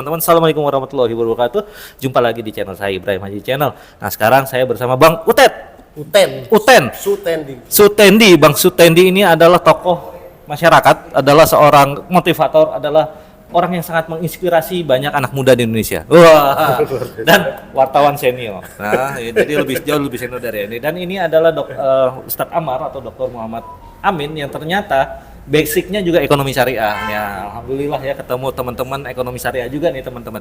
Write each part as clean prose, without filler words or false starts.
Teman-teman, assalamualaikum warahmatullahi wabarakatuh. Jumpa lagi di channel saya, Ibrahim Haji Channel. Nah, sekarang saya bersama Bang Sutendi. Bang Sutendi ini adalah tokoh masyarakat, adalah seorang motivator, adalah orang yang sangat menginspirasi banyak anak muda di Indonesia. Wah, dan wartawan senior. Nah, jadi jauh lebih senior dari ini. Dan ini adalah Ustadz Amar atau Dr. Muhammad Amin yang ternyata basicnya juga ekonomi syariah. Ya, alhamdulillah ya ketemu teman-teman ekonomi syariah juga nih teman-teman.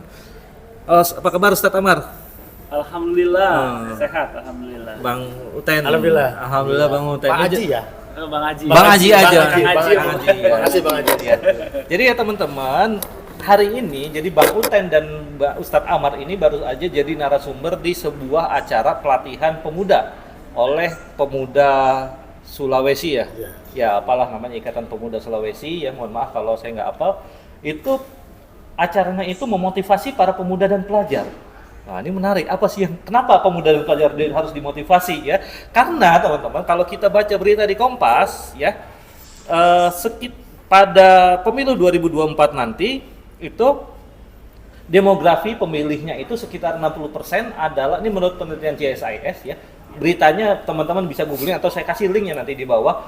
Apa kabar Ustadz Amar? Alhamdulillah, sehat alhamdulillah. Bang Uten. Alhamdulillah Bang Uten. Pak Haji ya? Bang Haji. Bang Haji aja. Terima kasih Bang Haji. Jadi ya teman-teman, hari ini jadi Bang Uten dan Mbak Ustadz Amar ini baru aja jadi narasumber di sebuah acara pelatihan pemuda oleh pemuda Sulawesi ya. Ya apalah namanya, Ikatan Pemuda Sulawesi ya, mohon maaf kalau saya nggak hafal. Itu acaranya itu memotivasi para pemuda dan pelajar. Nah, ini menarik. Apa sih kenapa pemuda dan pelajar harus dimotivasi ya? Karena teman-teman, kalau kita baca berita di Kompas ya, pada pemilu 2024 nanti itu demografi pemilihnya itu sekitar 60% adalah, ini menurut penelitian CSIS ya. Beritanya teman-teman bisa googling atau saya kasih linknya nanti di bawah.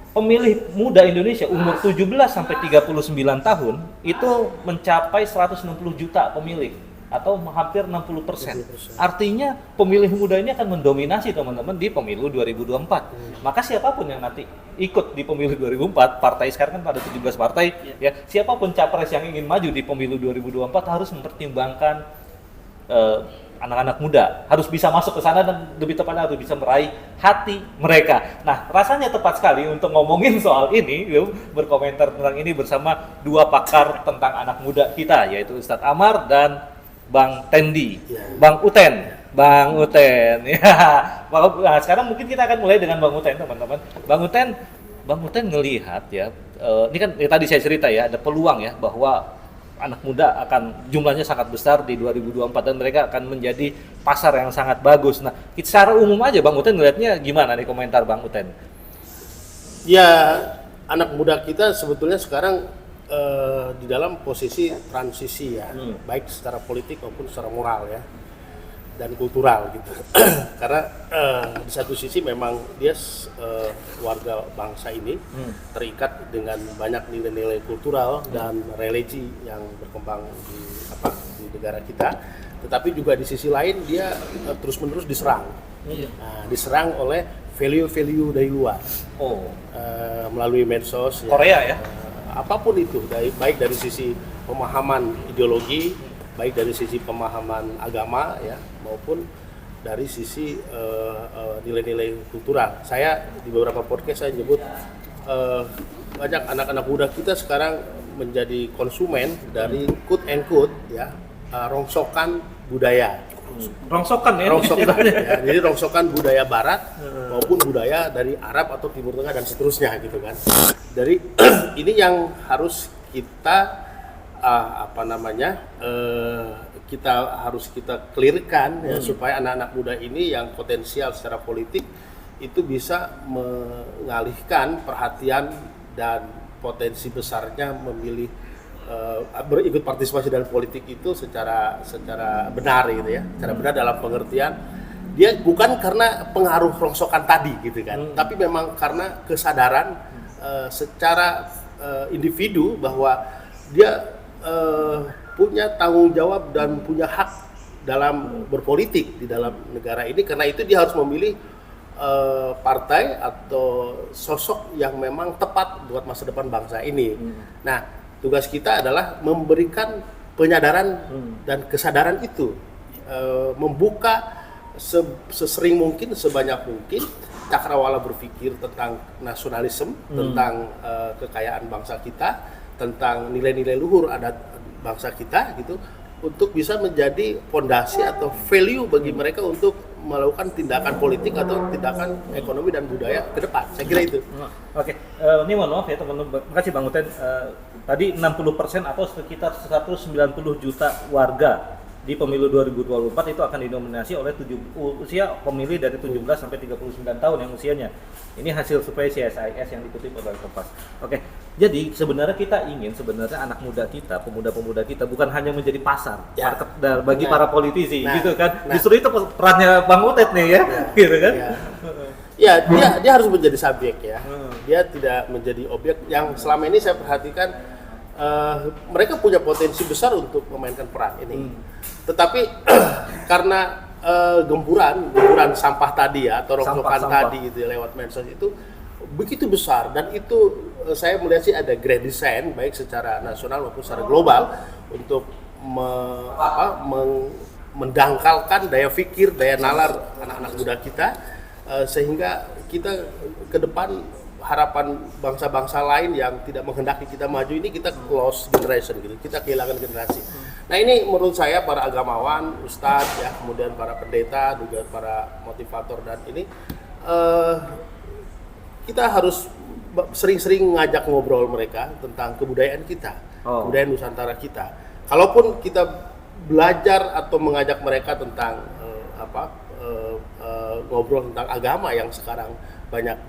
Pemilih muda Indonesia umur 17 sampai 39 tahun itu mencapai 160 juta pemilih atau hampir 60%. Artinya pemilih muda ini akan mendominasi teman-teman di pemilu 2024. Maka siapapun yang nanti ikut di pemilu 2024, partai sekarang kan ada 17 partai ya. Siapapun capres yang ingin maju di pemilu 2024 harus mempertimbangkan anak-anak muda, harus bisa masuk ke sana dan lebih tepatnya harus bisa meraih hati mereka. Nah, rasanya tepat sekali untuk ngomongin soal ini, berkomentar tentang ini bersama dua pakar tentang anak muda kita, yaitu Ustadz Amar dan Bang Tendi, Bang Uten. Ya. Nah, sekarang mungkin kita akan mulai dengan Bang Uten, teman-teman. Bang Uten ngelihat ya, ini kan tadi saya cerita ya, ada peluang ya bahwa anak muda akan jumlahnya sangat besar di 2024 dan mereka akan menjadi pasar yang sangat bagus. Nah, secara umum aja Bang Uten ngelihatnya gimana nih, komentar Bang Uten? Ya, anak muda kita sebetulnya sekarang di dalam posisi transisi ya, baik secara politik maupun secara moral ya, dan kultural gitu. Karena di satu sisi memang dia warga bangsa ini terikat dengan banyak nilai-nilai kultural dan religi yang berkembang di negara kita. Tetapi juga di sisi lain dia terus-menerus diserang. Nah, diserang oleh value-value dari luar. Melalui medsos. Korea ya? Apapun itu, baik dari sisi pemahaman ideologi, baik dari sisi pemahaman agama ya, maupun dari sisi nilai-nilai kultural. Saya di beberapa podcast saya nyebut banyak anak-anak muda kita sekarang menjadi konsumen dari quote and quote ya, rongsokan budaya. Rongsokan ya? Ya, jadi rongsokan budaya barat maupun budaya dari Arab atau Timur Tengah dan seterusnya gitu kan. Dari ini yang harus kita kita clearkan ya, supaya anak-anak muda ini yang potensial secara politik itu bisa mengalihkan perhatian dan potensi besarnya memilih berikut partisipasi dalam politik itu secara benar gitu ya, secara benar dalam pengertian dia bukan karena pengaruh rongsokan tadi gitu kan, tapi memang karena kesadaran secara individu bahwa dia punya tanggung jawab dan punya hak dalam berpolitik di dalam negara ini. Karena itu dia harus memilih partai atau sosok yang memang tepat buat masa depan bangsa ini. Nah, tugas kita adalah memberikan penyadaran dan kesadaran itu, membuka sesering mungkin, sebanyak mungkin cakrawala berpikir tentang nasionalisme, tentang kekayaan bangsa kita, tentang nilai-nilai luhur adat bangsa kita gitu, untuk bisa menjadi fondasi atau value bagi mereka untuk melakukan tindakan politik atau tindakan ekonomi dan budaya ke depan. Saya kira itu. Oke, ini mohon maaf ya teman-teman. Makasih Bang Uten. Tadi 60% atau sekitar 190 juta warga di pemilu 2024 itu akan didominasi oleh usia pemilih dari 17 sampai 39 tahun yang usianya. Ini hasil survei CSIS yang dikutip oleh Kompas. Oke, Jadi sebenarnya kita ingin anak muda kita, pemuda-pemuda kita bukan hanya menjadi pasar Ya. market bagi Nah. para politisi, Nah. gitu kan? Nah. Justru itu perannya Bang Utet nih ya, gitu kan? Ya, dia harus menjadi subjek ya. Dia tidak menjadi objek yang selama ini saya perhatikan mereka punya potensi besar untuk memainkan peran ini. Tetapi karena gempuran sampah tadi ya atau rongsokan Sampah. tadi itu lewat medsos itu begitu besar dan itu saya melihat sih ada grand design baik secara nasional maupun secara global untuk mendangkalkan daya pikir, daya nalar anak-anak muda kita sehingga kita ke depan harapan bangsa-bangsa lain yang tidak menghendaki kita maju ini kita lost generation gitu, kita kehilangan generasi. Nah ini menurut saya para agamawan, ustadz ya, kemudian para pendeta, juga para motivator dan ini kita harus sering-sering ngajak ngobrol mereka tentang kebudayaan kita, kebudayaan Nusantara kita. Kalaupun kita belajar atau mengajak mereka tentang ngobrol tentang agama yang sekarang banyak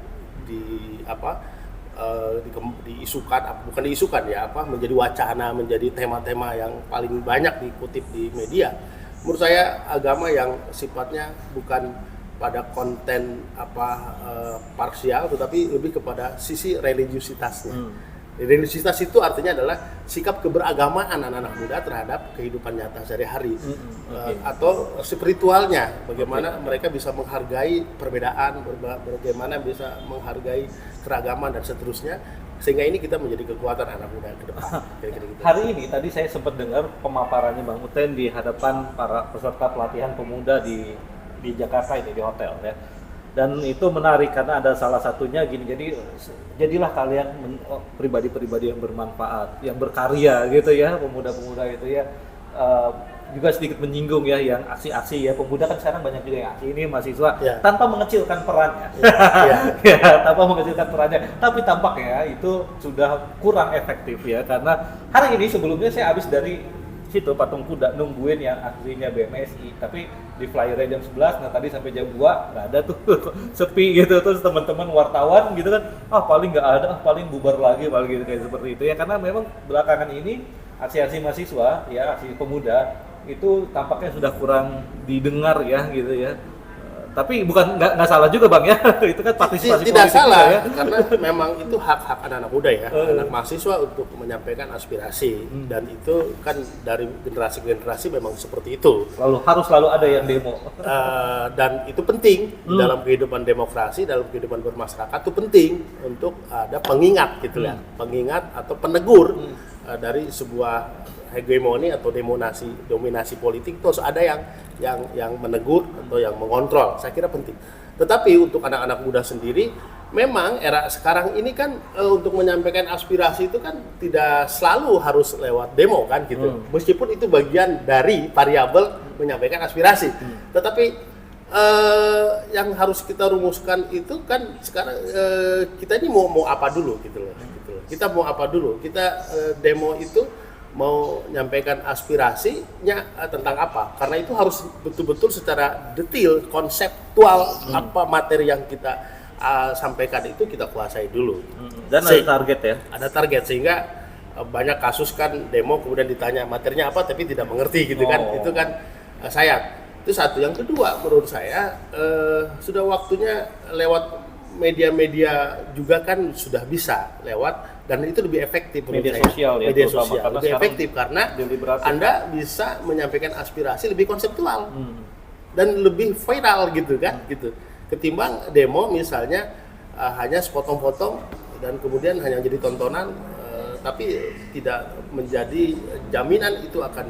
diisukan ya menjadi wacana, menjadi tema-tema yang paling banyak dikutip di media. Menurut saya agama yang sifatnya bukan pada konten parsial tetapi lebih kepada sisi religiusitasnya. Religiusitas itu artinya adalah sikap keberagamaan anak-anak muda terhadap kehidupan nyata sehari-hari atau spiritualnya, bagaimana mereka bisa menghargai perbedaan, bagaimana bisa menghargai keragaman dan seterusnya, sehingga ini kita menjadi kekuatan anak muda ke depan. Kira-kira gitu. Hari ini tadi saya sempat dengar pemaparannya Bang Uten di hadapan para peserta pelatihan pemuda di Jakarta ini di hotel ya. Dan itu menarik karena ada salah satunya gini, jadilah kalian pribadi-pribadi yang bermanfaat, yang berkarya gitu ya, pemuda-pemuda itu ya. Juga sedikit menyinggung ya yang aksi-aksi ya, pemuda kan sekarang banyak juga yang aksi ini mahasiswa tanpa mengecilkan perannya. Tanpa mengecilkan perannya, tapi tampaknya itu sudah kurang efektif ya, karena hari ini sebelumnya saya habis dari situ Patung Kuda nungguin yang aslinya BMSI, tapi di flyernya jam 11, nah tadi sampai jam 2 nggak ada tuh, sepi gitu. Terus teman-teman wartawan gitu kan, paling nggak ada, paling bubar lagi, paling gitu kayak seperti itu ya, karena memang belakangan ini aksi-aksi mahasiswa ya, aksi pemuda itu tampaknya sudah kurang didengar ya gitu ya. Tapi bukan nggak salah juga Bang ya, itu kan partisipasi tidak politik salah ya. karena memang itu hak-hak anak-anak muda ya, anak mahasiswa untuk menyampaikan aspirasi dan itu kan dari generasi ke generasi memang seperti itu. Harus selalu ada yang demo. Dan itu penting dalam kehidupan demokrasi, dalam kehidupan bermasyarakat itu penting untuk ada pengingat gitu ya, pengingat atau penegur dari sebuah hegemoni atau dominasi politik itu harus ada yang menegur atau yang mengontrol. Saya kira penting. Tetapi untuk anak-anak muda sendiri, memang era sekarang ini kan untuk menyampaikan aspirasi itu kan tidak selalu harus lewat demo kan gitu. Meskipun itu bagian dari variabel menyampaikan aspirasi. Tetapi yang harus kita rumuskan itu kan sekarang kita ini mau apa dulu gitu loh. Kita mau apa dulu? Kita demo itu mau menyampaikan aspirasinya tentang apa? Karena itu harus betul-betul secara detail, konseptual apa materi yang kita sampaikan itu kita kuasai dulu. Dan ada target ya? Ada target sehingga banyak kasus kan demo kemudian ditanya materinya apa tapi tidak mengerti gitu kan? Itu kan sayang. Itu satu. Yang kedua menurut saya sudah waktunya lewat media-media juga kan sudah bisa lewat dan itu lebih efektif media sosial ya, media sosial lebih efektif karena Anda bisa menyampaikan aspirasi lebih konseptual dan lebih viral gitu kan gitu ketimbang demo misalnya hanya sepotong-potong dan kemudian hanya jadi tontonan tapi tidak menjadi jaminan itu akan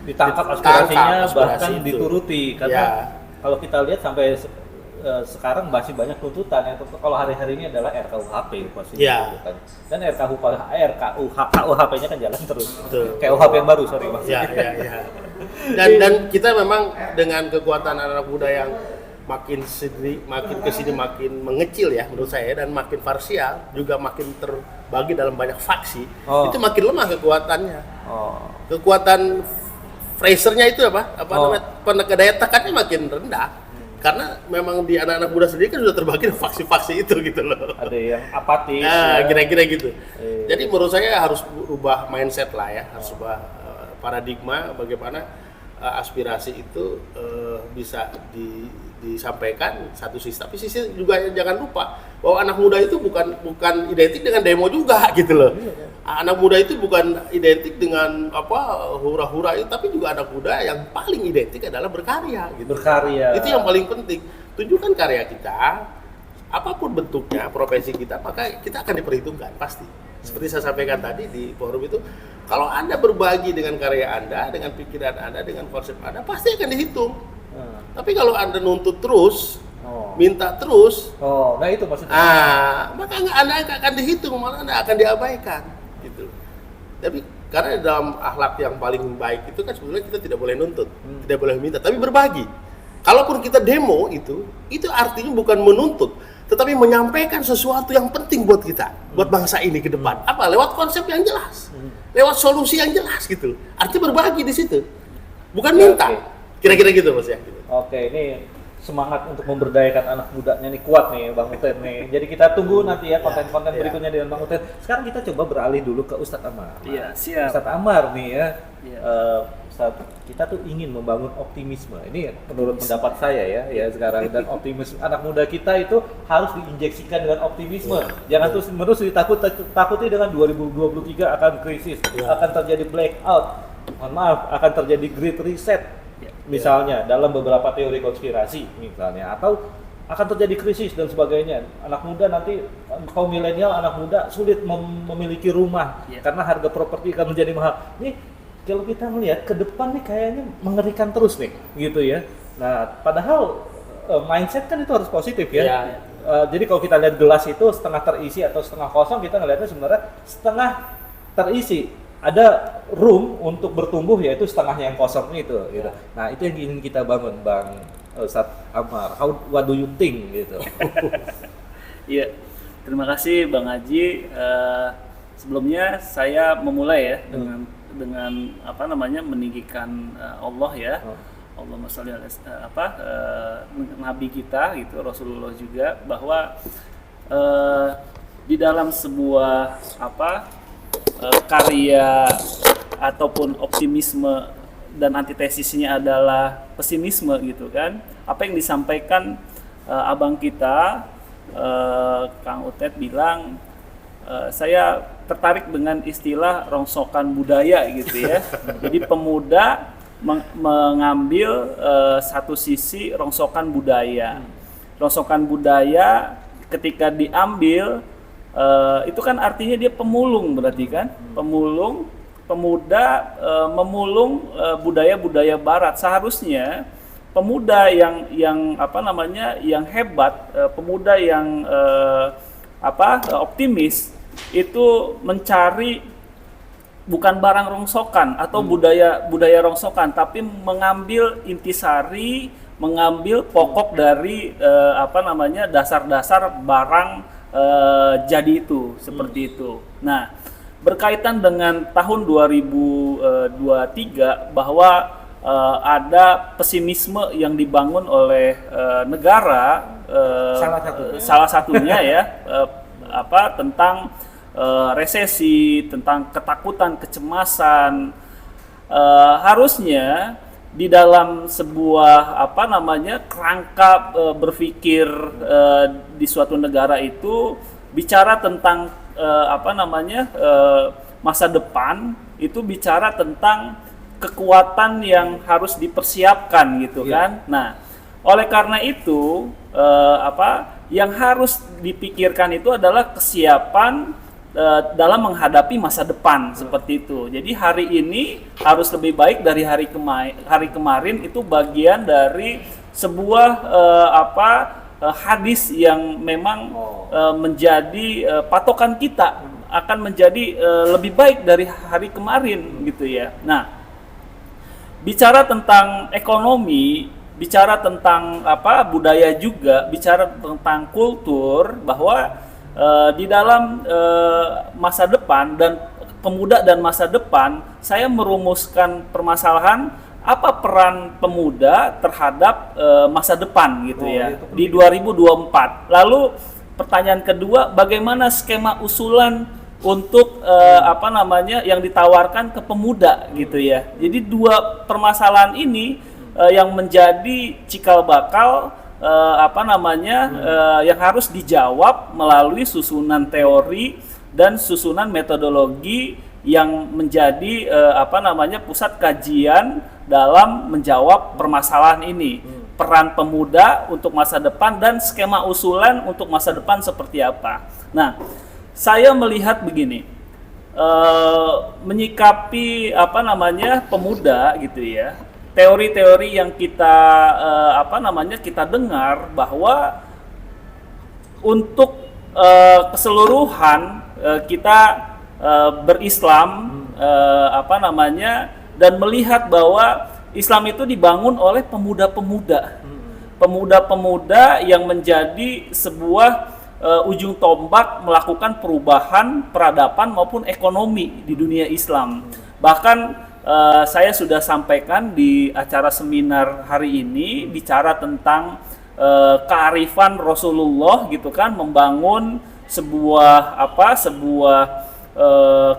ditangkap aspirasinya bahkan dituruti karena kalau kita lihat sampai sekarang masih banyak tuntutan yang kalau hari-hari ini adalah RKUHP pasti tuntutan. Dan RKUHP-nya kan jalan terus. Kayak UHP yang baru Mas. Dan kita memang dengan kekuatan anak muda yang makin kesini makin mengecil ya menurut saya dan makin parsial juga makin terbagi dalam banyak faksi itu makin lemah kekuatannya. Kekuatan Frasernya itu namanya daya tekannya makin rendah. Karena memang di anak-anak muda sendiri kan sudah terbagi faksi-faksi itu gitu loh. Ada yang apatis. Nah, ya. kira-kira gitu. Iya. Jadi menurut saya harus ubah mindset lah ya, harus ubah paradigma bagaimana aspirasi itu bisa disampaikan satu sisi, tapi sisi juga jangan lupa bahwa anak muda itu bukan identik dengan demo juga gitu loh. Anak muda itu bukan identik dengan hura-hura itu, tapi juga anak muda yang paling identik adalah berkarya gitu. Berkarya. Itu yang paling penting. Tunjukkan karya kita, apapun bentuknya, profesi kita, maka kita akan diperhitungkan pasti. Seperti saya sampaikan tadi di forum itu, kalau Anda berbagi dengan karya Anda, dengan pikiran Anda, dengan konsep Anda, pasti akan dihitung. Tapi kalau Anda nuntut terus, minta terus, nah itu maksudnya. maka Anda akan dihitung, malah Anda akan diabaikan, gitu. Tapi karena dalam akhlak yang paling baik itu kan sebenarnya kita tidak boleh nuntut, tidak boleh minta, tapi berbagi. Kalaupun kita demo itu artinya bukan menuntut, tetapi menyampaikan sesuatu yang penting buat kita, buat bangsa ini ke depan. Apa? Lewat konsep yang jelas, lewat solusi yang jelas gitu. Artinya berbagi di situ, bukan minta. Oke. Kira-kira gitu Mas ya. Oke, ini semangat untuk memberdayakan anak mudanya nih kuat nih Bang Utet nih. Jadi kita tunggu nanti ya konten-konten berikutnya dengan Bang Utet. Sekarang kita coba beralih dulu ke Ustadz Amar. Iya, siap. Ustadz Amar nih ya. Iya. Ustadz, kita tuh ingin membangun optimisme. Ini menurut pendapat saya ya sekarang, dan optimisme anak muda kita itu harus diinjeksikan dengan optimisme. Jangan terus takuti dengan 2023 akan krisis, akan terjadi blackout. Mohon maaf, akan terjadi great reset. Misalnya dalam beberapa teori konspirasi misalnya, atau akan terjadi krisis dan sebagainya. Anak muda nanti, kaum milenial, anak muda sulit memiliki rumah karena harga properti akan menjadi mahal. Nih kalau kita melihat ke depan nih kayaknya mengerikan terus nih gitu ya. Nah padahal mindset kan itu harus positif ya. Jadi kalau kita lihat gelas itu setengah terisi atau setengah kosong, kita ngelihatnya sebenarnya setengah terisi. Ada room untuk bertumbuh, yaitu setengahnya yang kosong itu gitu. Nah itu yang ingin kita bangun Bang Ustadz Amar. What do you think gitu? Iya, terima kasih Bang Haji. Sebelumnya saya memulai ya dengan meninggikan Allah ya. Allahumma sholli ala Nabi kita gitu, Rasulullah juga, bahwa di dalam sebuah karya ataupun optimisme dan antitesisnya adalah pesimisme gitu kan. Apa yang disampaikan abang kita Kang Utet bilang, saya tertarik dengan istilah rongsokan budaya gitu ya. Jadi pemuda mengambil satu sisi rongsokan budaya. Rongsokan budaya ketika diambil itu kan artinya dia pemulung, berarti kan pemuda memulung budaya-budaya barat. Seharusnya pemuda yang hebat, pemuda yang optimis itu mencari bukan barang rongsokan atau budaya rongsokan, tapi mengambil intisari, mengambil pokok dari dasar-dasar barang jadi itu, seperti itu. Nah, berkaitan dengan tahun 2023 bahwa ada pesimisme yang dibangun oleh negara, salah satunya ya tentang resesi, tentang ketakutan, kecemasan. Harusnya di dalam sebuah kerangka berpikir di suatu negara itu bicara tentang masa depan, itu bicara tentang kekuatan yang harus dipersiapkan gitu kan. Nah, oleh karena itu yang harus dipikirkan itu adalah kesiapan dalam menghadapi masa depan, seperti itu. Jadi hari ini harus lebih baik dari hari kemarin, itu bagian dari sebuah hadis yang memang menjadi patokan kita akan menjadi lebih baik dari hari kemarin gitu ya. Nah, bicara tentang ekonomi, bicara tentang budaya juga, bicara tentang kultur, bahwa di dalam masa depan dan pemuda dan masa depan, saya merumuskan permasalahan apa peran pemuda terhadap masa depan gitu ya itu di 2024. Lalu pertanyaan kedua, bagaimana skema usulan untuk apa namanya yang ditawarkan ke pemuda gitu ya. Jadi dua permasalahan ini yang menjadi cikal bakal apa namanya yang harus dijawab melalui susunan teori dan susunan metodologi yang menjadi apa namanya pusat kajian dalam menjawab permasalahan ini. Peran pemuda untuk masa depan dan skema usulan untuk masa depan seperti apa. Nah, saya melihat begini, menyikapi apa namanya pemuda gitu ya, teori-teori yang kita apa namanya kita dengar bahwa untuk keseluruhan kita berislam apa namanya dan melihat bahwa Islam itu dibangun oleh pemuda-pemuda, pemuda-pemuda yang menjadi sebuah ujung tombak melakukan perubahan peradaban maupun ekonomi di dunia Islam. Bahkan saya sudah sampaikan di acara seminar hari ini bicara tentang kearifan Rasulullah gitu kan, membangun sebuah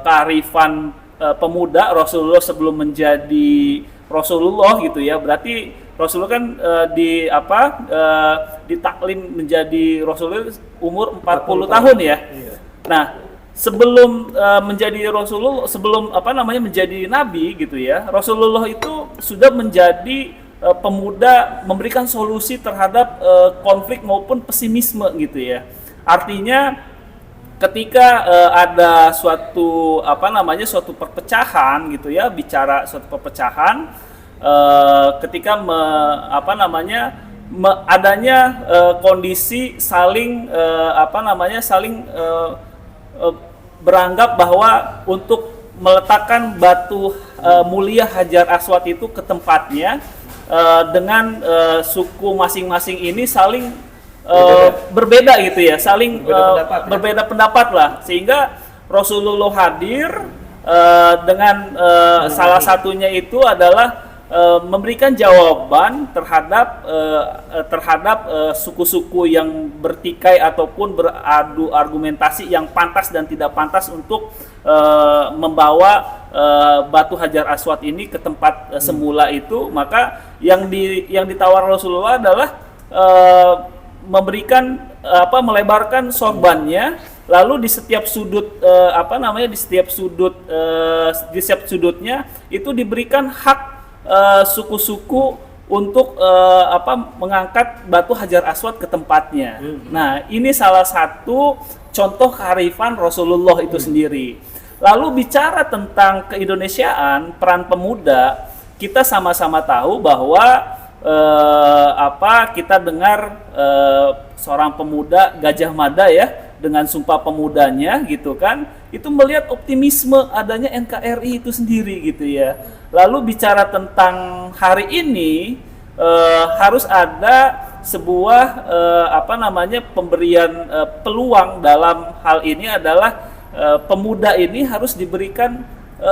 kearifan pemuda Rasulullah sebelum menjadi Rasulullah gitu ya. Berarti Rasulullah kan ditaklim menjadi Rasulullah umur 40 tahun ya. Iya. Nah, sebelum menjadi Rasulullah, sebelum apa namanya menjadi nabi gitu ya, Rasulullah itu sudah menjadi pemuda, memberikan solusi terhadap konflik maupun pesimisme gitu ya. Artinya ketika ada suatu apa namanya suatu perpecahan gitu ya, bicara suatu perpecahan ketika adanya kondisi saling beranggap bahwa untuk meletakkan batu mulia Hajar Aswad itu ke tempatnya dengan suku masing-masing ini saling berbeda gitu ya, saling berbeda pendapat lah, sehingga Rasulullah hadir dengan salah satunya itu adalah memberikan jawaban terhadap suku-suku yang bertikai ataupun beradu argumentasi yang pantas dan tidak pantas untuk membawa batu Hajar Aswad ini ke tempat semula itu. Maka yang ditawar Rasulullah adalah melebarkan sorbannya, lalu di setiap sudut di setiap sudutnya itu diberikan hak suku-suku untuk mengangkat batu Hajar Aswad ke tempatnya. Nah, ini salah satu contoh kearifan Rasulullah itu sendiri. Lalu bicara tentang keindonesiaan, peran pemuda, kita sama-sama tahu bahwa kita dengar seorang pemuda Gajah Mada ya, dengan Sumpah Pemudanya gitu kan, itu melihat optimisme adanya NKRI itu sendiri gitu ya. Lalu bicara tentang hari ini harus ada sebuah pemberian peluang dalam hal ini adalah pemuda ini harus diberikan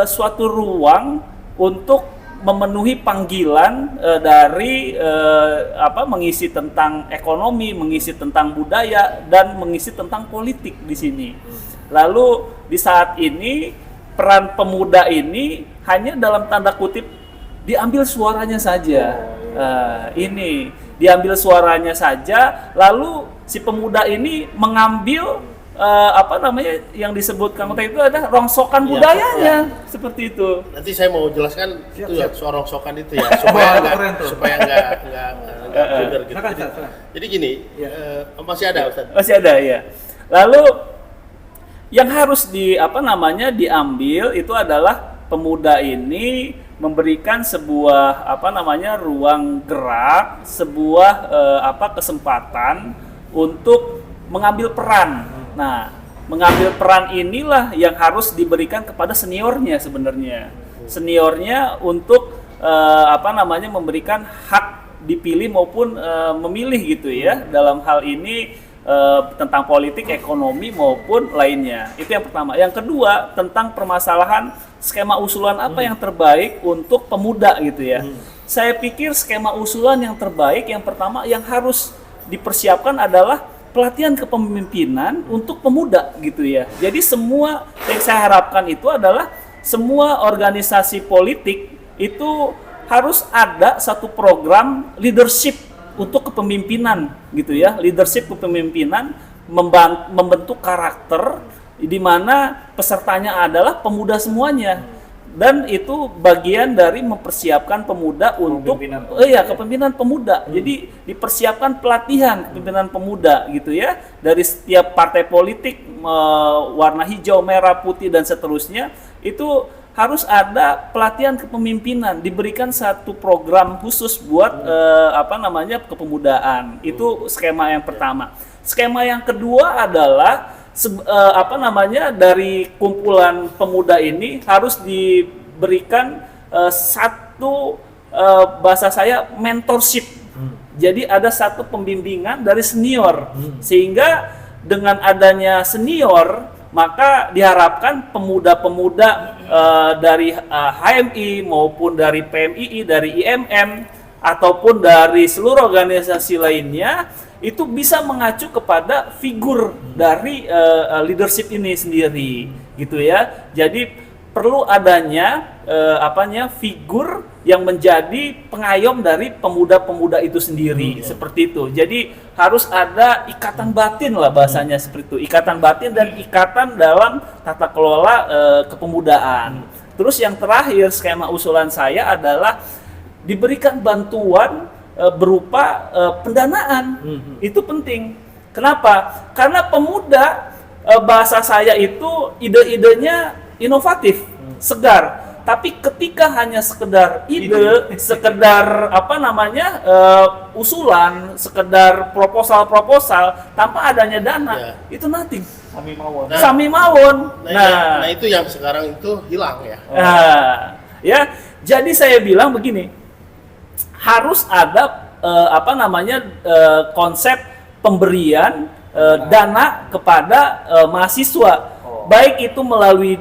suatu ruang untuk memenuhi panggilan dari mengisi tentang ekonomi, mengisi tentang budaya, dan mengisi tentang politik di sini. Lalu di saat ini peran pemuda ini hanya dalam tanda kutip diambil suaranya saja. Ini diambil suaranya saja, lalu si pemuda ini mengambil yang disebutkan tadi itu ada rongsokan budayanya, seperti itu. Nanti saya mau jelaskan itu ya, soal rongsokan itu ya, supaya nggak blunder gitu. Jadi gini, masih ada Ustaz? Masih ada ya. Lalu yang harus diambil itu adalah pemuda ini memberikan sebuah ruang gerak, sebuah kesempatan untuk mengambil peran. Nah, mengambil peran inilah yang harus diberikan kepada seniornya sebenarnya. Seniornya untuk memberikan hak dipilih maupun memilih gitu ya. Dalam hal ini tentang politik, ekonomi maupun lainnya. Itu yang pertama. Yang kedua, tentang permasalahan skema usulan apa yang terbaik untuk pemuda gitu ya. Saya pikir skema usulan yang terbaik yang pertama yang harus dipersiapkan adalah pelatihan kepemimpinan untuk pemuda gitu ya. Jadi semua yang saya harapkan itu adalah semua organisasi politik itu harus ada satu program leadership untuk kepemimpinan gitu ya, leadership kepemimpinan membentuk karakter di mana pesertanya adalah pemuda semuanya, dan itu bagian dari mempersiapkan pemuda untuk kepemimpinan pemuda. Jadi dipersiapkan pelatihan kepemimpinan pemuda gitu ya dari setiap partai politik warna hijau, merah, putih dan seterusnya. Itu harus ada pelatihan kepemimpinan, diberikan satu program khusus buat kepemudaan. Itu skema yang pertama. Skema yang kedua adalah dari kumpulan pemuda ini harus diberikan satu bahasa saya mentorship. Jadi ada satu pembimbingan dari senior, sehingga dengan adanya senior maka diharapkan pemuda-pemuda dari HMI maupun dari PMII, dari IMM ataupun dari seluruh organisasi lainnya itu bisa mengacu kepada figur dari leadership ini sendiri gitu ya. Jadi perlu adanya figur yang menjadi pengayom dari pemuda-pemuda itu sendiri, seperti itu. Jadi harus ada ikatan batin lah bahasanya seperti itu, ikatan batin dan ikatan dalam tata kelola kepemudaan. Terus yang terakhir skema usulan saya adalah diberikan bantuan berupa pendanaan. Itu penting. Kenapa? Karena pemuda bahasa saya itu ide-idenya inovatif, segar. Tapi ketika hanya sekedar ide, sekedar usulan, sekedar proposal tanpa adanya dana, itu nothing. Sami mawon. Nah, itu yang sekarang itu hilang ya. Ya, jadi saya bilang begini, harus ada konsep pemberian dana kepada mahasiswa. Baik itu melalui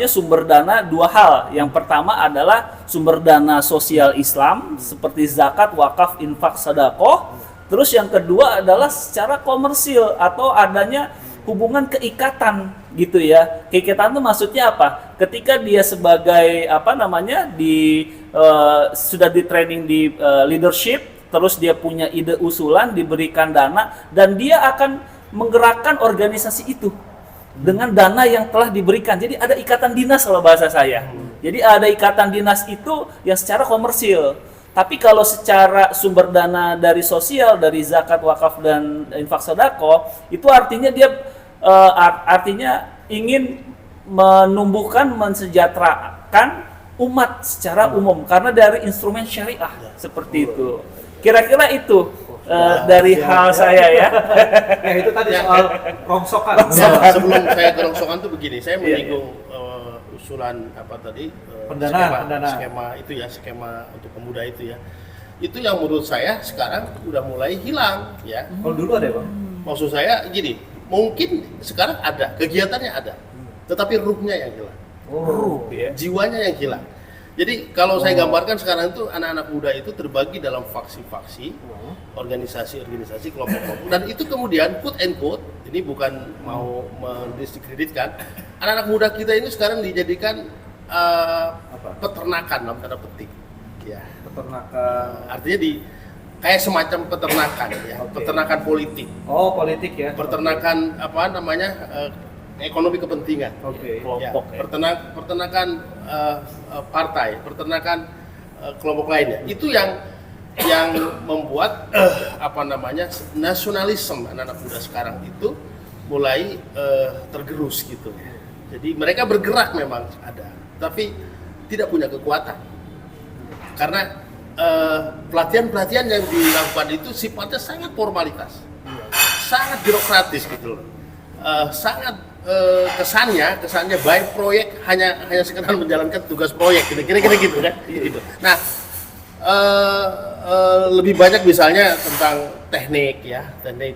sumber dana dua hal. Yang pertama adalah sumber dana sosial Islam seperti zakat, wakaf, infak, sedekah. Terus yang kedua adalah secara komersil atau adanya hubungan keikatan gitu ya. Keikatan itu maksudnya apa? Ketika dia sebagai sudah di training di leadership, terus dia punya ide usulan, diberikan dana dan dia akan menggerakkan organisasi itu dengan dana yang telah diberikan. Jadi ada ikatan dinas kalau bahasa saya. Jadi ada ikatan dinas itu yang secara komersil. Tapi kalau secara sumber dana dari sosial, dari zakat, wakaf dan infak sedekah, itu artinya dia ingin menumbuhkan, mensejahterakan umat secara umum karena dari instrumen syariah seperti itu. Kira-kira itu dari hal saya ya. Itu tadi soal rongsokan. Sebelum saya ke rongsokan tuh begini, saya menyinggung usulan skema itu ya, skema untuk pemuda itu ya. Itu yang menurut saya sekarang udah mulai hilang ya. Kalau dulu ada ya, Bang? Maksud saya gini, mungkin sekarang ada, kegiatannya ada, tetapi ruhnya yang hilang. Jiwanya yang hilang. Jadi kalau saya gambarkan sekarang itu anak-anak muda itu terbagi dalam faksi-faksi, organisasi-organisasi, kelompok-kelompok, dan itu kemudian quote and quote, ini bukan mau mendiskreditkan, anak-anak muda kita ini sekarang dijadikan peternakan dalam tanda petik, ya. Peternakan. Artinya kayak semacam peternakan, ya, peternakan politik. Oh, politik ya. Peternakan ekonomi kepentingan, kelompok, peternakan partai, peternakan kelompok lainnya. Itu yang membuat nasionalisme anak-anak muda sekarang itu mulai tergerus gitu. Jadi mereka bergerak memang ada, tapi tidak punya kekuatan karena pelatihan-pelatihan yang dilakukan itu sifatnya sangat formalitas, sangat birokratis gitu loh, sangat kesannya baik proyek hanya sekedar menjalankan tugas proyek kira-kira gitu kan. Gitu. Nah, lebih banyak misalnya tentang teknik ya, teknik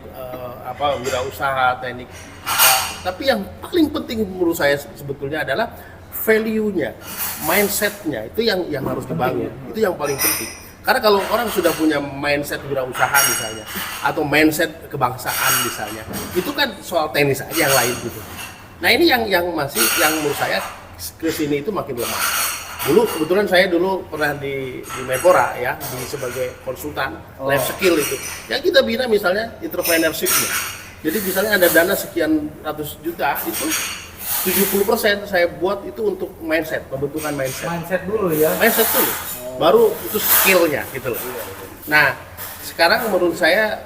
wirausaha, teknik apa. Tapi yang paling penting menurut saya sebetulnya adalah value-nya, mindset-nya itu yang harus dibangun. Itu yang paling penting. Karena kalau orang sudah punya mindset wirausaha misalnya, atau mindset kebangsaan misalnya, itu kan soal teknis aja yang lain gitu. Nah ini yang menurut saya kesini itu makin lemah. Dulu kebetulan saya pernah di Menpora ya, sebagai konsultan life skill itu. Yang kita bina misalnya entrepreneurship-nya. Jadi misalnya ada dana sekian ratus juta itu 70% saya buat itu untuk mindset, pembentukan mindset. Mindset dulu ya. Mindset dulu. Baru itu skill-nya gitu loh. Nah, sekarang menurut saya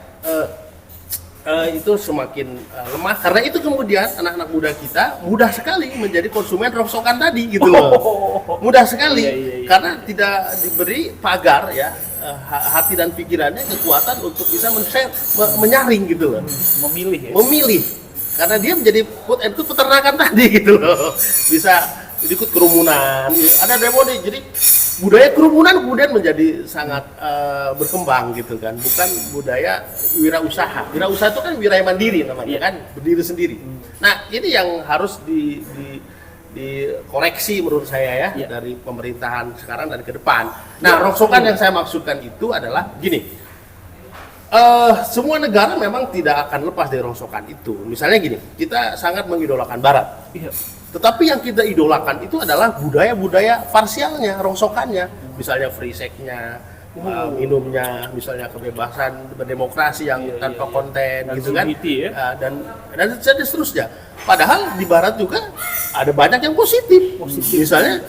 itu semakin lemah karena itu kemudian anak-anak muda kita mudah sekali menjadi konsumen rongsokan tadi gitu loh. Mudah sekali karena tidak diberi pagar ya hati dan pikirannya kekuatan untuk bisa menyaring gitu loh. Memilih karena dia menjadi quote and quote peternakan tadi gitu loh. Bisa ikut kerumunan, ada demo nih, jadi budaya kerumunan kemudian menjadi sangat berkembang gitu kan, bukan budaya wirausaha. Wirausaha itu kan wiraya mandiri namanya kan, berdiri sendiri. Nah ini yang harus dikoreksi menurut saya ya dari pemerintahan sekarang dan ke depan. Nah rongsokan yang saya maksudkan itu adalah gini, semua negara memang tidak akan lepas dari rongsokan itu. Misalnya gini, kita sangat mengidolakan Barat. Tetapi yang kita idolakan itu adalah budaya-budaya parsialnya, rongsokannya. Misalnya free sex-nya, minumnya, misalnya kebebasan berdemokrasi yang tanpa konten, gitu kan. Dan seterusnya. Padahal di Barat juga ada banyak yang positif. Misalnya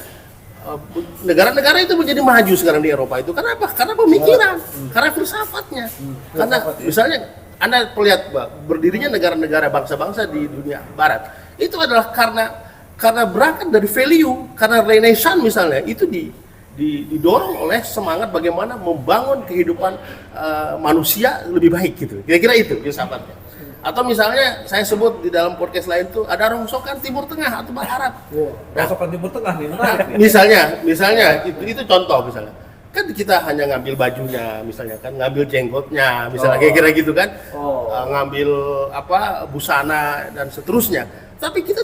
negara-negara itu menjadi maju sekarang di Eropa itu. Kenapa? Karena pemikiran, karena filsafatnya. Karena misalnya Anda lihat berdirinya negara-negara bangsa-bangsa di dunia Barat itu adalah karena berangkat dari value, karena Renaissance misalnya itu didorong oleh semangat bagaimana membangun kehidupan manusia lebih baik gitu. Kira-kira itu filsafatnya. Atau misalnya saya sebut di dalam podcast lain tuh ada rongsokan Timur Tengah atau Barat. Rongsokan Timur Tengah nih. Misalnya itu contoh misalnya. Kan kita hanya ngambil bajunya misalnya kan, ngambil jenggotnya misalnya kira-kira gitu kan. Ngambil busana dan seterusnya. Tapi kita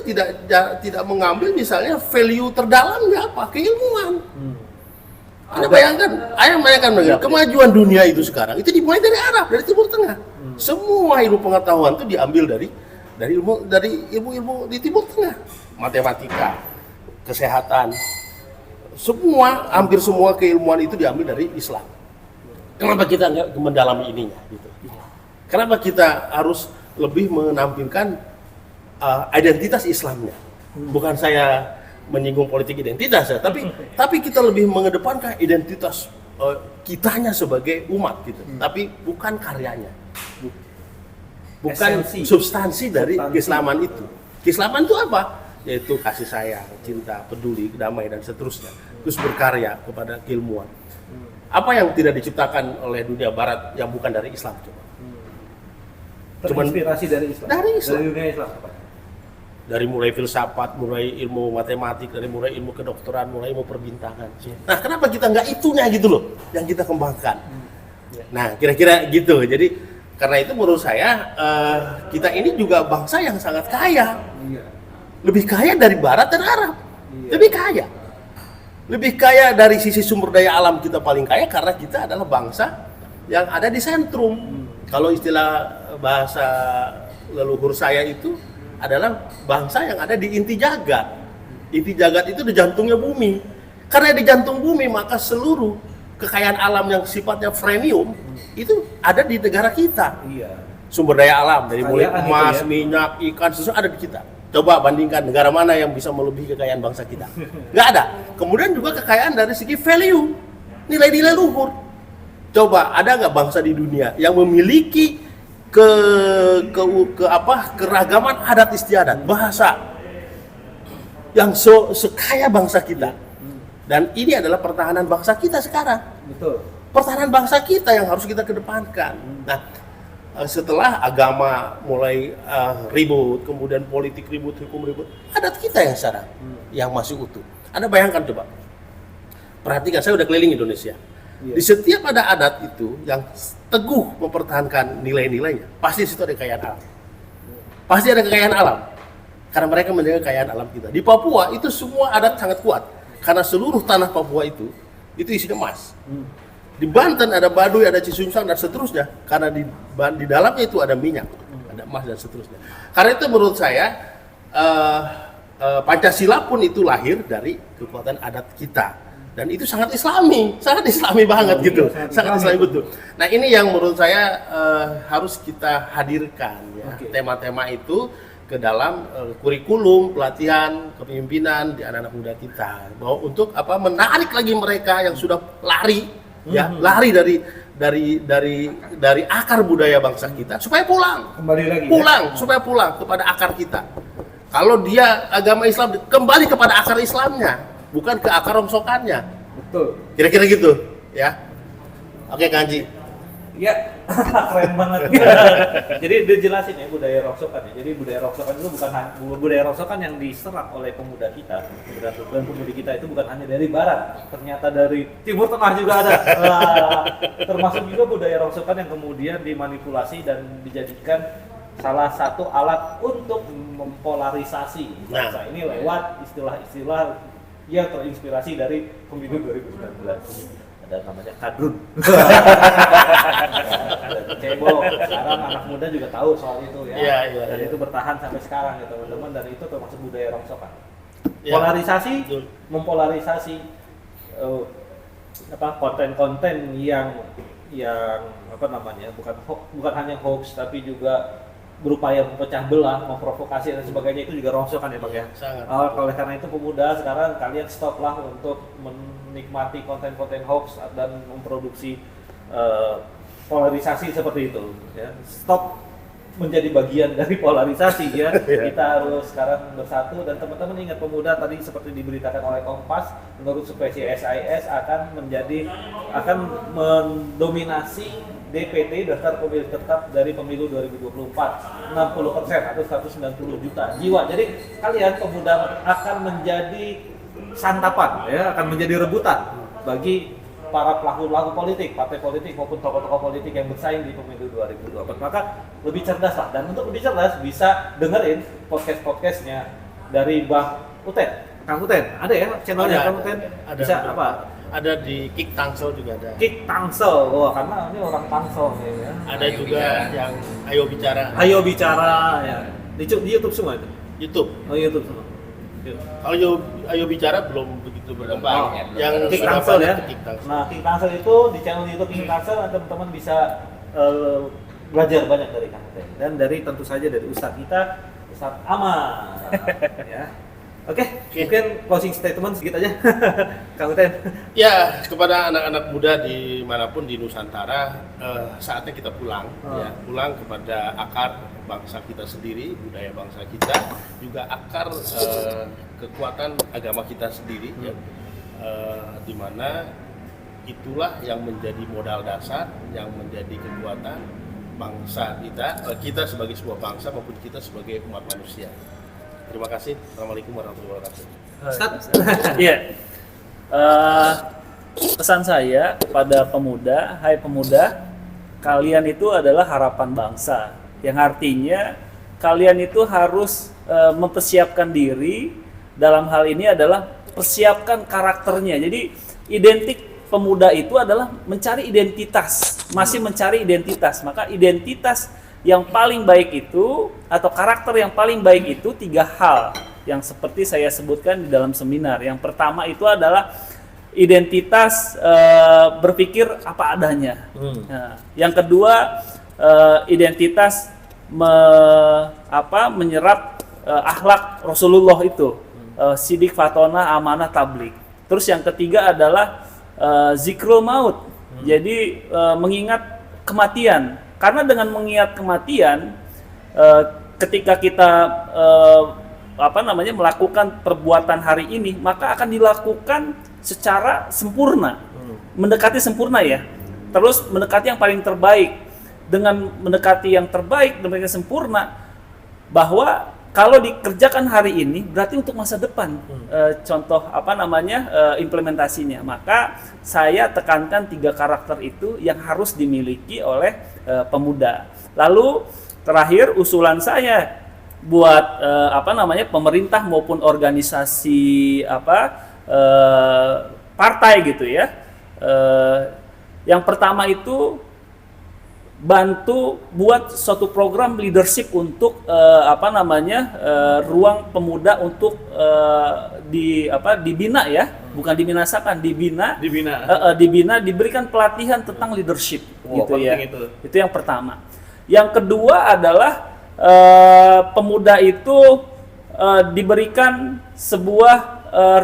tidak mengambil misalnya value terdalamnya apa? Keilmuan. Anda bayangkan kemajuan dunia itu sekarang itu dimulai dari Arab, dari Timur Tengah. Semua ilmu pengetahuan itu diambil dari ilmu di Timur Tengah. Matematika, kesehatan, hampir semua keilmuan itu diambil dari Islam. Kenapa kita nggak mendalami ininya? Gitu. Kenapa kita harus lebih menampilkan identitas Islamnya? Bukan saya menyinggung politik identitas ya, tapi kita lebih mengedepankan identitas kitanya sebagai umat gitu. Tapi bukan karyanya, bukan substansi dari keislaman itu. Keislaman itu apa? Yaitu kasih sayang, cinta, peduli, damai dan seterusnya. Terus berkarya kepada keilmuan. Apa yang tidak diciptakan oleh dunia Barat yang bukan dari Islam coba? Terinspirasi dari Islam. Dari dunia Islam. Dari mulai filsafat, mulai ilmu matematik, dari mulai ilmu kedokteran, mulai ilmu perbintangan. Nah, kenapa kita nggak itunya gitu loh, yang kita kembangkan? Nah, kira-kira gitu. Jadi, karena itu menurut saya, kita ini juga bangsa yang sangat kaya. Lebih kaya dari Barat dan Arab. Lebih kaya. Lebih kaya dari sisi sumber daya alam kita paling kaya, karena kita adalah bangsa yang ada di sentrum. Kalau istilah bahasa leluhur saya itu, adalah bangsa yang ada di inti jagat. Inti jagat itu di jantungnya bumi. Karena di jantung bumi, maka seluruh kekayaan alam yang sifatnya premium itu ada di negara kita. Sumber daya alam dari mulai emas, minyak, ikan, sesuatu ada di kita. Coba bandingkan negara mana yang bisa melebihi kekayaan bangsa kita? Nggak ada. Kemudian juga kekayaan dari segi value, nilai-nilai luhur. Coba ada nggak bangsa di dunia yang memiliki keragaman adat istiadat, bahasa yang sekaya bangsa kita. Dan ini adalah pertahanan bangsa kita sekarang. Betul. Pertahanan bangsa kita yang harus kita kedepankan. Nah, setelah agama mulai ribut, kemudian politik ribut, hukum ribut, adat kita yang sekarang yang masih utuh. Anda bayangkan coba. Perhatikan, saya udah keliling Indonesia. Di setiap ada adat itu yang teguh mempertahankan nilai-nilainya, pasti di situ ada kekayaan alam. Pasti ada kekayaan alam. Karena mereka menjaga kekayaan alam kita. Di Papua itu semua adat sangat kuat. Karena seluruh tanah Papua itu isinya emas. Di Banten ada Baduy, ada Cisumsang dan seterusnya. Karena di dalamnya itu ada minyak, ada emas dan seterusnya. Karena itu menurut saya Pancasila pun itu lahir dari kekuatan adat kita. Dan itu sangat islami banget gitu. Sangat islami betul. Nah, ini yang menurut saya harus kita hadirkan ya. Tema-tema itu ke dalam kurikulum, pelatihan, kepemimpinan di anak-anak muda kita. Bahwa untuk menarik lagi mereka yang sudah lari lari dari akar budaya bangsa kita supaya pulang. Kembali lagi. Supaya pulang kepada akar kita. Kalau dia agama Islam, kembali kepada akar Islamnya, bukan ke akar rongsokannya. Betul. Kira-kira gitu, ya. Oke, Kanji. Ya, keren banget. Jadi dijelasin ya budaya rongsokan ya. Jadi budaya rongsokan itu bukan budaya rongsokan yang diserap oleh pemuda kita. Dan pemudi kita itu bukan hanya dari barat, ternyata dari timur tengah juga ada. Termasuk juga budaya rongsokan yang kemudian dimanipulasi dan dijadikan salah satu alat untuk mempolarisasi bangsa ini lewat istilah-istilah yang terinspirasi dari pemilu 2019. Ada namanya kadrun. Cebol. Sekarang anak muda juga tahu soal itu ya. Dan itu bertahan sampai sekarang ya teman-teman, dan itu termasuk budaya rongsokan. Polarisasi, mempolarisasi konten-konten yang bukan hanya hoax tapi juga berupaya memecah belah, memprovokasi dan sebagainya, itu juga rongsokan ya Pak ya. Oleh karena itu pemuda sekarang kalian stoplah untuk menikmati konten-konten hoax dan memproduksi polarisasi seperti itu ya. Stop menjadi bagian dari polarisasi ya. Kita harus sekarang bersatu, dan teman-teman ingat pemuda tadi seperti diberitakan oleh Kompas, menurut survei CSIS akan mendominasi DPT daftar pemilih tetap dari pemilu 2024 60% atau 190 juta jiwa. Jadi kalian pemuda akan menjadi santapan ya, akan menjadi rebutan bagi para pelaku politik, partai politik maupun tokoh-tokoh politik yang bersaing di pemilu 2024. Maka lebih cerdas lah, dan untuk lebih cerdas bisa dengerin podcast-podcastnya dari Bang Uten. Kang Uten, ada ya channelnya Kang Uten? Bisa apa? Ada di Kick Tangsel juga ada. Kick Tangsel, wah karena ini orang Tangsel ya. Ada juga yang Ayo Bicara. Ayo Bicara ya. Di YouTube semua itu. YouTube. Oh YouTube semua. Kalau Ayo Bicara belum begitu berkembang. Yang Kick Tangsel ya. Tangsel. Nah, Kick Tangsel itu di channel YouTube Kick Tangsel teman-teman bisa belajar banyak dari Kang Uten, dan dari tentu saja dari Ustadz kita, Ustadz Aman. Ya. Oke, mungkin closing statement segitu aja, Kang Uten. Ya, kepada anak-anak muda dimanapun di Nusantara, saatnya kita pulang, ya, pulang kepada akar bangsa kita sendiri, budaya bangsa kita, juga akar kekuatan agama kita sendiri, ya, di mana itulah yang menjadi modal dasar, yang menjadi kekuatan bangsa kita sebagai sebuah bangsa maupun kita sebagai umat manusia. Terima kasih. Assalamualaikum warahmatullahi wabarakatuh. Iya. Pesan saya kepada pemuda, hai pemuda, kalian itu adalah harapan bangsa. Yang artinya kalian itu harus mempersiapkan diri, dalam hal ini adalah persiapkan karakternya. Jadi identik pemuda itu adalah mencari identitas, masih mencari identitas. Maka identitas yang paling baik itu, atau karakter yang paling baik itu 3 hal yang seperti saya sebutkan di dalam seminar. Yang pertama itu adalah identitas berpikir apa adanya. Nah, yang kedua identitas menyerap akhlak Rasulullah itu, sidik fatona amanah tablik. Terus yang ketiga adalah zikrul maut. Jadi mengingat kematian. Karena dengan mengingat kematian, ketika kita melakukan perbuatan hari ini, maka akan dilakukan secara sempurna, mendekati sempurna ya. Terus mendekati yang paling terbaik. Dengan mendekati yang terbaik, mendekati sempurna, bahwa kalau dikerjakan hari ini berarti untuk masa depan. Contoh implementasinya. Maka saya tekankan 3 karakter itu yang harus dimiliki oleh pemuda. Lalu terakhir usulan saya buat pemerintah maupun organisasi partai gitu ya. Yang pertama itu bantu buat suatu program leadership untuk ruang pemuda untuk dibina ya, bukan dibinasakan, dibina, diberikan pelatihan tentang leadership gitu ya. Itu yang pertama. Yang kedua adalah pemuda itu diberikan sebuah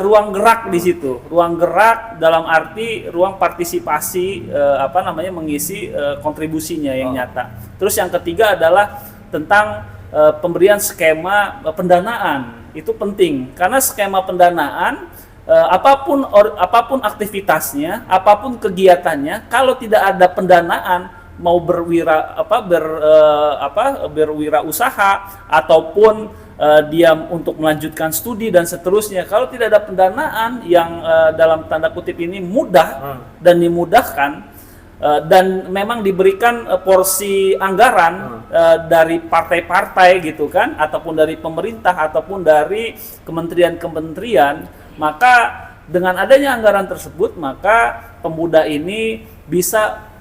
ruang gerak di situ. Ruang gerak dalam arti ruang partisipasi mengisi kontribusinya yang nyata. Terus yang ketiga adalah tentang pemberian skema pendanaan. Itu penting karena skema pendanaan apapun aktivitasnya, apapun kegiatannya, kalau tidak ada pendanaan, mau berwirausaha ataupun dia untuk melanjutkan studi dan seterusnya, kalau tidak ada pendanaan yang dalam tanda kutip ini mudah dan dimudahkan dan memang diberikan porsi anggaran dari partai-partai gitu kan, ataupun dari pemerintah ataupun dari kementerian-kementerian, maka dengan adanya anggaran tersebut maka pemuda ini bisa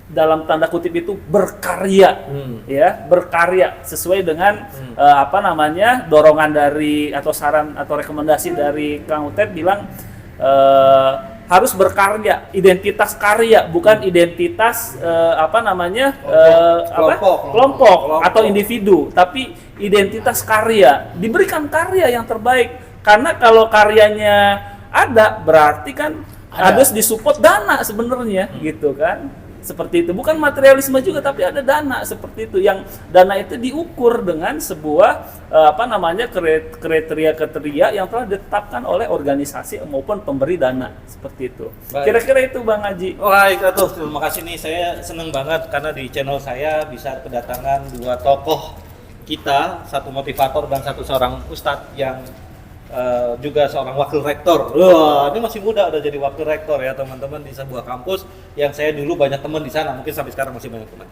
dalam tanda kutip itu berkarya, ya, berkarya sesuai dengan dorongan dari atau saran atau rekomendasi dari Kang Utet bilang harus berkarya, identitas karya, bukan identitas kelompok atau individu, tapi identitas karya, diberikan karya yang terbaik, karena kalau karyanya ada berarti kan harus disupport dana sebenarnya, gitu kan. Seperti itu, bukan materialisme juga, tapi ada dana seperti itu, yang dana itu diukur dengan sebuah kriteria yang telah ditetapkan oleh organisasi maupun pemberi dana seperti itu. Kira-kira itu Bang Haji. Baik, terima kasih nih, saya senang banget karena di channel saya bisa kedatangan 2 tokoh kita, satu motivator dan satu seorang ustadz yang juga seorang wakil rektor. Wah, ini masih muda udah jadi wakil rektor ya teman-teman di sebuah kampus yang saya dulu banyak teman di sana, mungkin sampai sekarang masih banyak teman.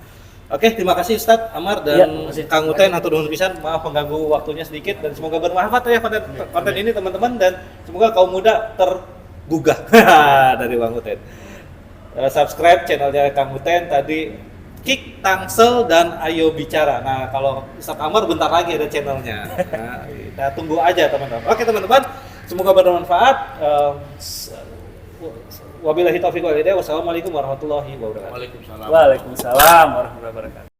Oke, terima kasih Ustadz Amar dan Kang Uten atau Nuhun pisan, maaf mengganggu waktunya sedikit dan semoga bermanfaat ya konten ini teman-teman, dan semoga kaum muda tergugah dari Bang Uten. Subscribe channelnya Kang Uten tadi, Kik, Tangsel, dan Ayo Bicara. Nah, kalau Ustadz Amar bentar lagi ada channelnya. Nah, kita tunggu aja teman-teman. Oke teman-teman, semoga bermanfaat. Wabillahi taufiq wal hidayah. Wassalamualaikum warahmatullahi wabarakatuh. Waalaikumsalam. Waalaikumsalam warahmatullahi wabarakatuh.